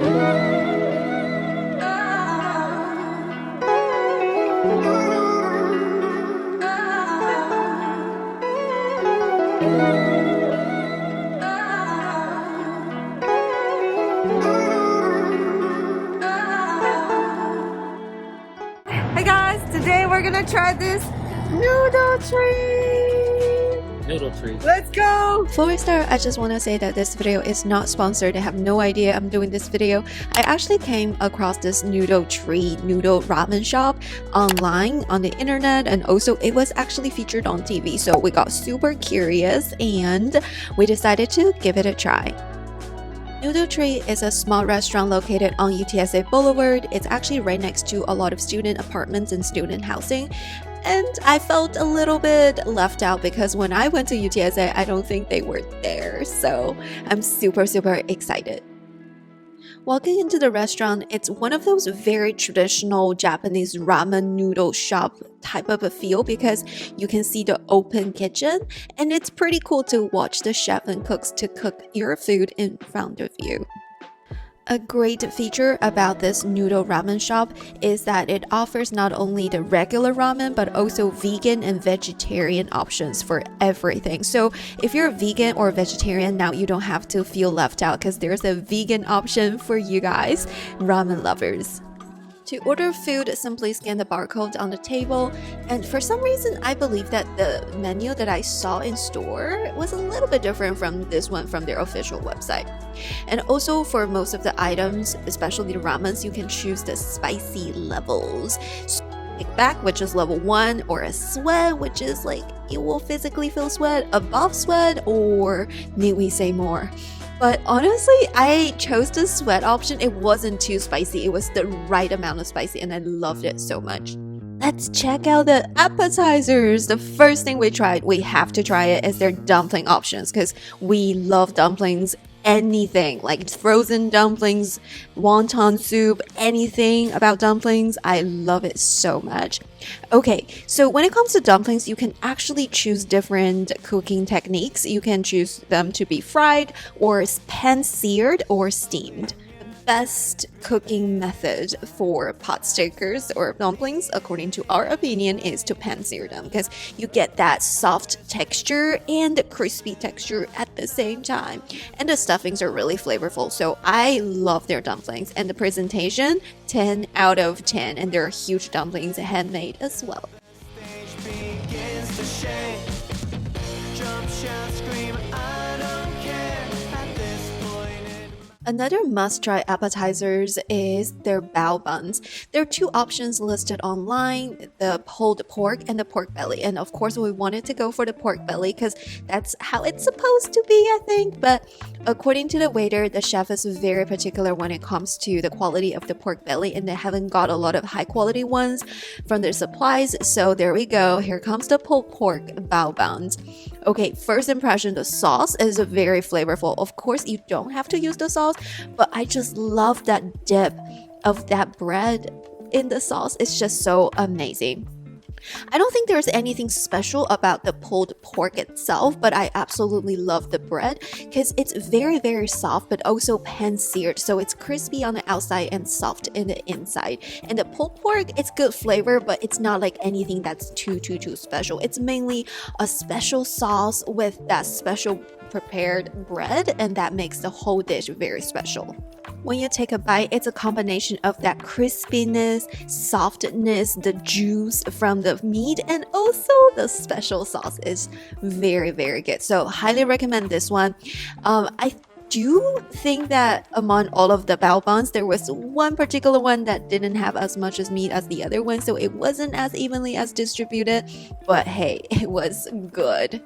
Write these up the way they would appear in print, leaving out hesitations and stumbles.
Hey guys, today we're gonna try this Noodle Tree. Noodle Tree. Let's go! Before we start, I just want to say that this video is not sponsored. I have no idea I'm doing this video. I actually came across this Noodle Tree noodle ramen shop online on the internet, and also it was actually featured on TV. So we got super curious and we decided to give it a try. Noodle Tree is a small restaurant located on Utsa Boulevard. It's actually right next to a lot of student apartments and student housing. And I felt a little bit left out because when I went to UTSA, I don't think they were there. So I'm super excited. Walking into the restaurant, it's one of those very traditional Japanese ramen noodle shop type of a feel because you can see the open kitchen, and it's pretty cool to watch the chef and cooks to cook your food in front of you. A great feature about this noodle ramen shop is that it offers not only the regular ramen but also vegan and vegetarian options for everything. So if you're a vegan or vegetarian, now you don't have to feel left out because there's a vegan option for you guys, ramen lovers. To order food, simply scan the barcode on the table, and for some reason I believe that the menu that I saw in store was a little bit different from this one from their official website. And also for most of the items, especially the ramens, you can choose the spicy levels. Kickback, which is level 1, or a sweat, which is like you will physically feel sweat, above sweat, or need we say more? But honestly, I chose the sweat option. It wasn't too spicy. It was the right amount of spicy and I loved it so much. Let's check out the appetizers. The first thing we have to try it, is their dumpling options because we love dumplings. Anything like frozen dumplings, wonton soup, anything about dumplings, I love it so much. Okay, so when it comes to dumplings, you can actually choose different cooking techniques. You can choose them to be fried or pan-seared or steamed. Best cooking method for pot stickers or dumplings, according to our opinion, is to pan-sear them because you get that soft texture and crispy texture at the same time. And the stuffings are really flavorful, so I love their dumplings. And the presentation, 10 out of 10, and they're huge dumplings, handmade as well. Another must-try appetizers is their bao buns. There are two options listed online, the pulled pork and the pork belly. And of course, we wanted to go for the pork belly because that's how it's supposed to be, I think. But according to the waiter, the chef is very particular when it comes to the quality of the pork belly, and they haven't got a lot of high-quality ones from their supplies. So there we go. Here comes the pulled pork bao buns. Okay, first impression, the sauce is very flavorful. Of course, you don't have to use the sauce, but I just love that dip of that bread in the sauce. It's just so amazing. I don't think there's anything special about the pulled pork itself, but I absolutely love the bread because it's very soft but also pan-seared, so it's crispy on the outside and soft in the inside. And the pulled pork, it's good flavor, but it's not like anything that's too special. It's mainly a special sauce with that special prepared bread, and that makes the whole dish very special. When you take a bite, it's a combination of that crispiness, softness, the juice from the meat, and also the special sauce is very good. So highly recommend this one. I do think that among all of the bao buns, there was one particular one that didn't have as much as meat as the other one, so it wasn't as evenly as distributed, but hey, it was good.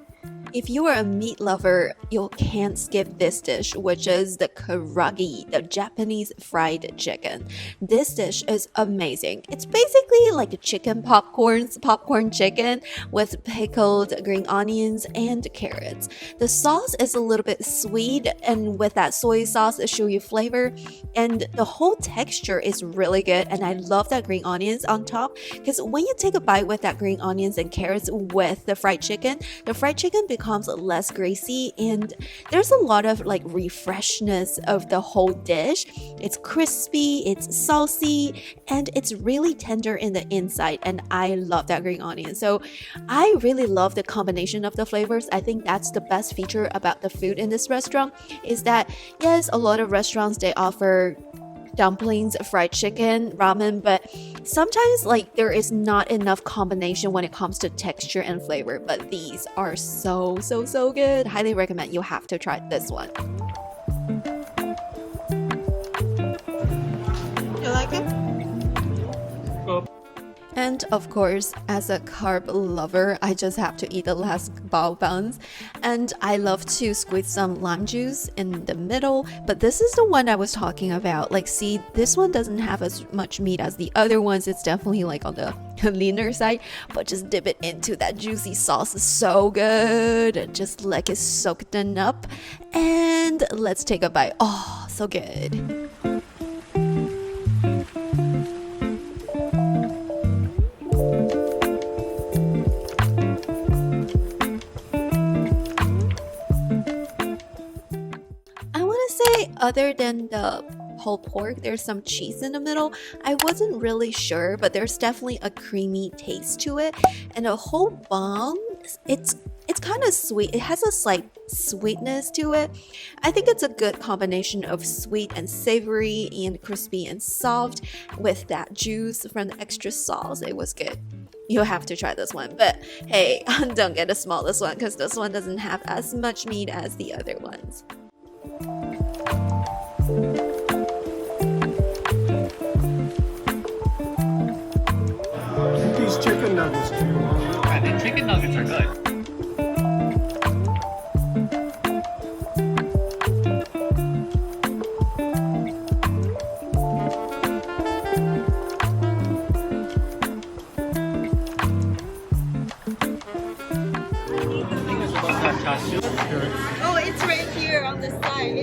If you are a meat lover, you can't skip this dish, which is the karaage, the Japanese fried chicken. This dish is amazing. It's basically like a popcorn chicken with pickled green onions and carrots. The sauce is a little bit sweet, and with that soy sauce, it shows you flavor, and the whole texture is really good. And I love that green onions on top because when you take a bite with that green onions and carrots with the fried chicken becomes becomes less greasy, and there's a lot of like refreshness of the whole dish. It's crispy, it's saucy, and it's really tender in the inside, and I love that green onion. So I really love the combination of the flavors. I think that's the best feature about the food in this restaurant, is that yes, a lot of restaurants they offer dumplings, fried chicken, ramen, but sometimes like there is not enough combination when it comes to texture and flavor, but these are so good. Highly recommend. You have to try this one. You like it? And of course, as a carb lover, I just have to eat the last bao buns. And I love to squeeze some lime juice in the middle, but this is the one I was talking about. Like, see, this one doesn't have as much meat as the other ones. It's definitely like on the leaner side, but just dip it into that juicy sauce. It's so good. Just let it soak it up. And let's take a bite. Oh, so good. Other than the whole pork, there's some cheese in the middle. I wasn't really sure, but there's definitely a creamy taste to it. And the whole bun, it's kind of sweet. It has a slight sweetness to it. I think it's a good combination of sweet and savory and crispy and soft with that juice from the extra sauce. It was good. You have to try this one. But hey, don't get the smallest one because this one doesn't have as much meat as the other ones. These chicken nuggets too. Yeah, the chicken nuggets are good. Oh, it's right here on the side.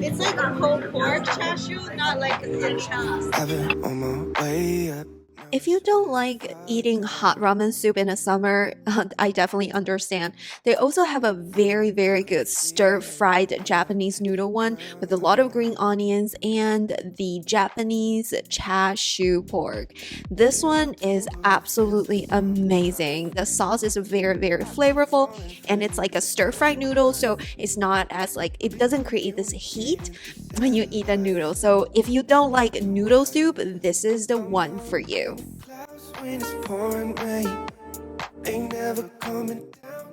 It's like a whole pork chashu, not like a chas. I've been on my way up. If you don't like eating hot ramen soup in the summer, I definitely understand. They also have a very good stir-fried Japanese noodle one with a lot of green onions and the Japanese chashu pork. This one is absolutely amazing. The sauce is very flavorful, and it's like a stir-fried noodle, so it's not as like, it doesn't create this heat when you eat a noodle. So if you don't like noodle soup, this is the one for you.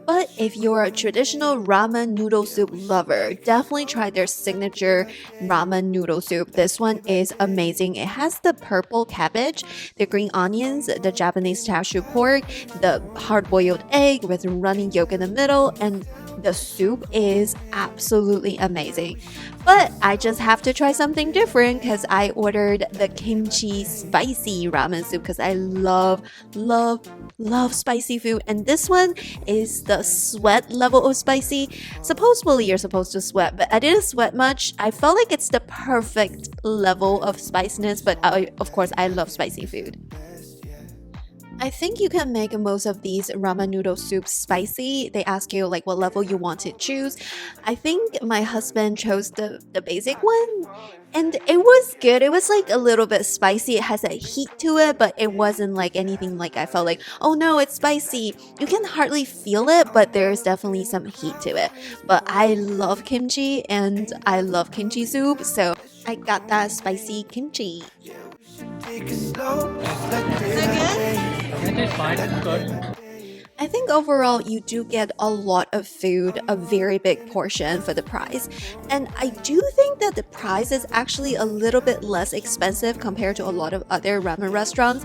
But if you're a traditional ramen noodle soup lover, definitely try their signature ramen noodle soup. This one is amazing. It has the purple cabbage, the green onions, the Japanese chashu pork, the hard-boiled egg with running yolk in the middle, and the soup is absolutely amazing. But I just have to try something different because I ordered the kimchi spicy ramen soup because I love spicy food. And this one is the sweat level of spicy. Supposedly you're supposed to sweat, but I didn't sweat much. I felt like it's the perfect level of spiciness, but of course I love spicy food. I think you can make most of these ramen noodle soups spicy. They ask you like what level you want to choose. I think my husband chose the basic one, and it was good. It was like a little bit spicy. It has a heat to it, but it wasn't like anything like I felt like, oh no, it's spicy. You can hardly feel it, but there's definitely some heat to it. But I love kimchi and I love kimchi soup, so I got that spicy kimchi. Is that good? It's fine, it's good. I think overall you do get a lot of food, a very big portion for the price. And I do think that the price is actually a little bit less expensive compared to a lot of other ramen restaurants.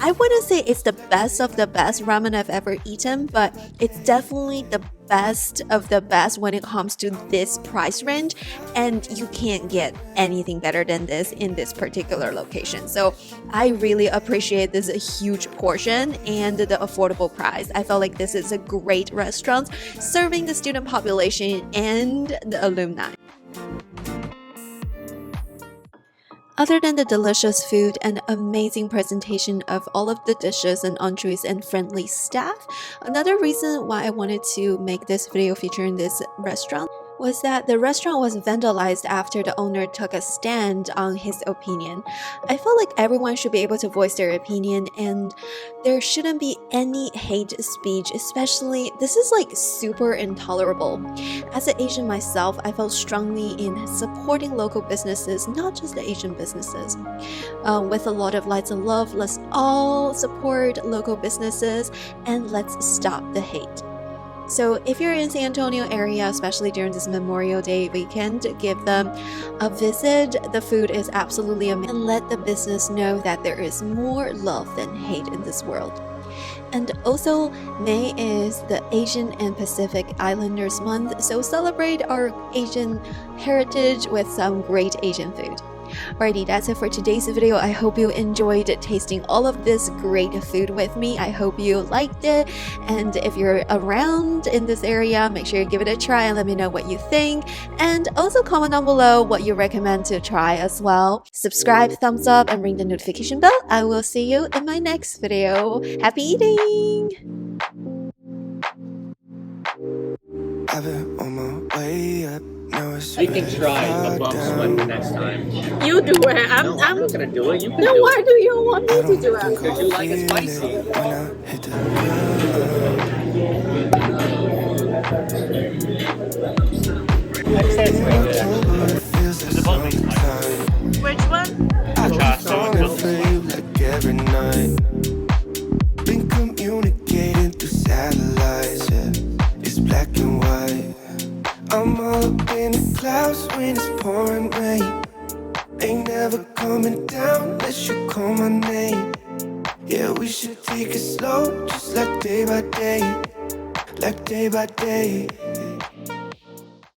I wouldn't say it's the best of the best ramen I've ever eaten, but it's definitely the best of the best when it comes to this price range, and you can't get anything better than this in this particular location. So I really appreciate this huge portion and the affordable price. I felt like this is a great restaurant serving the student population and the alumni. Other than the delicious food and amazing presentation of all of the dishes and entrees and friendly staff, another reason why I wanted to make this video featuring this restaurant was that the restaurant was vandalized after the owner took a stand on his opinion. I felt like everyone should be able to voice their opinion and there shouldn't be any hate speech, especially this is like super intolerable. As an Asian myself, I felt strongly in supporting local businesses, not just the Asian businesses. With a lot of lights and love, let's all support local businesses and let's stop the hate. So if you're in San Antonio area, especially during this Memorial Day weekend, give them a visit. The food is absolutely amazing. And let the business know that there is more love than hate in this world. And also, May is the Asian and Pacific Islanders Month, so celebrate our Asian heritage with some great Asian food. Alrighty, that's it for today's video. I hope you enjoyed tasting all of this great food with me. I hope you liked it. And if you're around in this area, make sure you give it a try and let me know what you think. And also comment down below what you recommend to try as well. Subscribe, thumbs up, and ring the notification bell. I will see you in my next video. Happy eating! I've been on my way up. Now it's You can try a bump sweat the next time. You do it. No, I'm not gonna do it. You can Then do why it. do you want me I to don't do think it? Because you like it I'll feel spicy. it when I hit the October, it feels like summertime. Which one? I keep Chocolate. falling for you like every night. Been communicating through satellites, yeah. It's black and white. I'm all up in the clouds when it's pouring rain. Ain't never coming down unless you call my name. Yeah, we should take it slow, just like day by day. Like day by day,